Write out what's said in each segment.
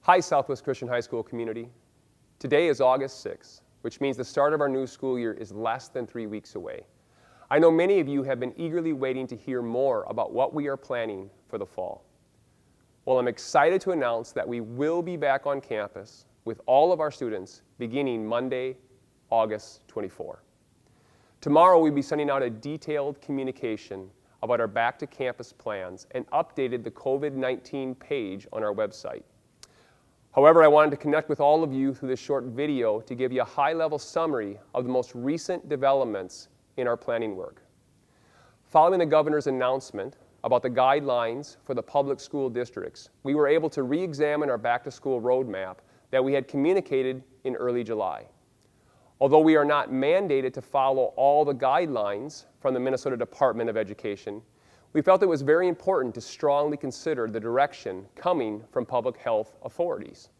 Hi, Southwest Christian High School community. Today is August 6th, which means the start of our new school year is less than 3 weeks away. I know many of you have been eagerly waiting to hear more about what we are planning for the fall. Well, I'm excited to announce that we will be back on campus with all of our students beginning Monday, August 24. Tomorrow we'll be sending out a detailed communication about our back to campus plans and updated the COVID-19 page on our website. However, I wanted to connect with all of you through this short video to give you a high-level summary of the most recent developments in our planning work. Following the governor's announcement about the guidelines for the public school districts, we were able to re-examine our back-to-school roadmap that we had communicated in early July. Although we are not mandated to follow all the guidelines from the Minnesota Department of Education, we felt it was very important to strongly consider the direction coming from public health authorities.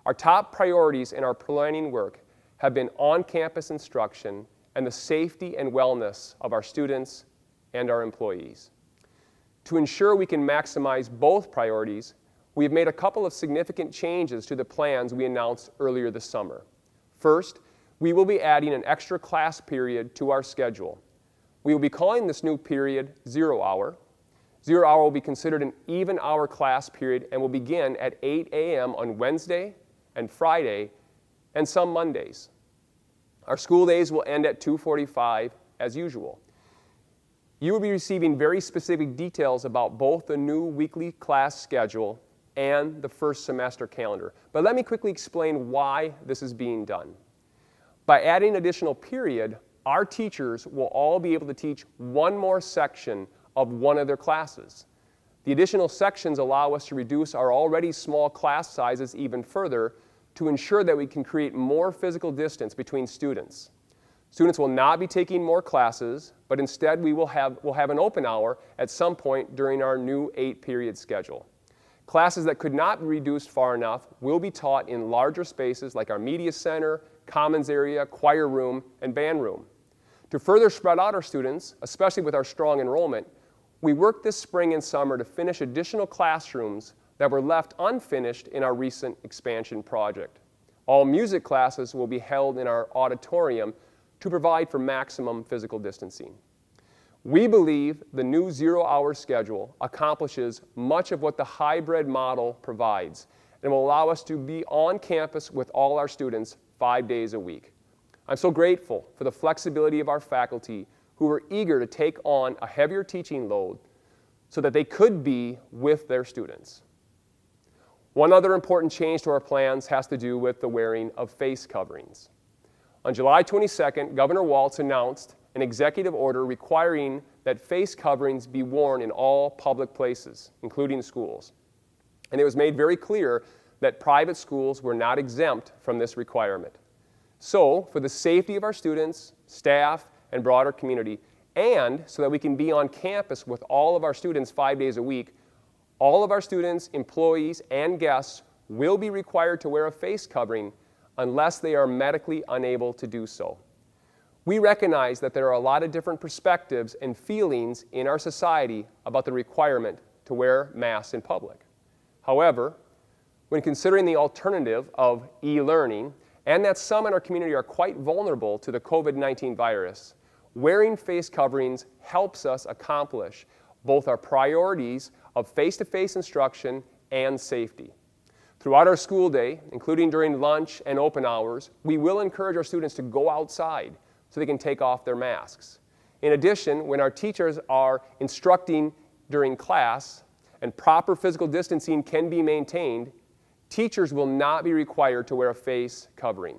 Our top priorities in our planning work have been on-campus instruction and the safety and wellness of our students and our employees. To ensure we can maximize both priorities, we have made a couple of significant changes to the plans we announced earlier this summer. First, we will be adding an extra class period to our schedule. We will be calling this new period 0 hour. 0 hour will be considered an even hour class period and will begin at 8 a.m. on Wednesday and Friday and some Mondays. Our school days will end at 2:45 as usual. You will be receiving very specific details about both the new weekly class schedule and the first semester calendar. But let me quickly explain why this is being done. By adding additional period, our teachers will all be able to teach one more section of one of their classes. The additional sections allow us to reduce our already small class sizes even further to ensure that we can create more physical distance between students. Students will not be taking more classes, but instead we'll have an open hour at some point during our new 8-period schedule. Classes that could not be reduced far enough will be taught in larger spaces like our media center, commons area, choir room, and band room. To further spread out our students, especially with our strong enrollment, we worked this spring and summer to finish additional classrooms that were left unfinished in our recent expansion project. All music classes will be held in our auditorium to provide for maximum physical distancing. We believe the new 0-hour schedule accomplishes much of what the hybrid model provides and will allow us to be on campus with all our students 5 days a week. I'm so grateful for the flexibility of our faculty who were eager to take on a heavier teaching load so that they could be with their students. One other important change to our plans has to do with the wearing of face coverings. On July 22nd, Governor Walz announced an executive order requiring that face coverings be worn in all public places, including schools. And it was made very clear that private schools were not exempt from this requirement. So, for the safety of our students, staff, and broader community, and so that we can be on campus with all of our students 5 days a week, all of our students, employees, and guests will be required to wear a face covering unless they are medically unable to do so. We recognize that there are a lot of different perspectives and feelings in our society about the requirement to wear masks in public. However, when considering the alternative of e-learning, and that some in our community are quite vulnerable to the COVID-19 virus, wearing face coverings helps us accomplish both our priorities of face-to-face instruction and safety. Throughout our school day, including during lunch and open hours, we will encourage our students to go outside so they can take off their masks. In addition, when our teachers are instructing during class and proper physical distancing can be maintained, teachers will not be required to wear a face covering.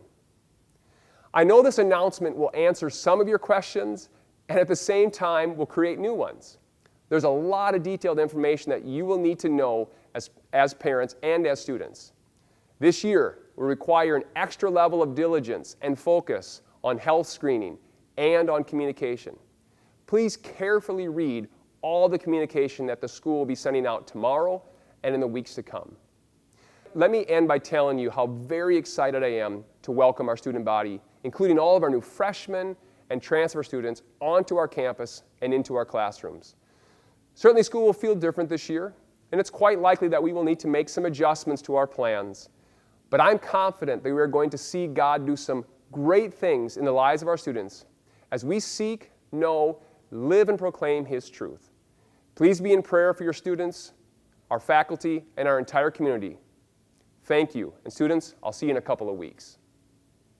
I know this announcement will answer some of your questions and at the same time will create new ones. There's a lot of detailed information that you will need to know as parents and as students. This year will require an extra level of diligence and focus on health screening and on communication. Please carefully read all the communication that the school will be sending out tomorrow and in the weeks to come. Let me end by telling you how very excited I am to welcome our student body, including all of our new freshmen and transfer students, onto our campus and into our classrooms. Certainly school will feel different this year. and it's quite likely that we will need to make some adjustments to our plans. But I'm confident that we are going to see God do some great things in the lives of our students as we seek, know, live, and proclaim His truth. Please be in prayer for your students, our faculty, and our entire community. Thank you. And students, I'll see you in a couple of weeks.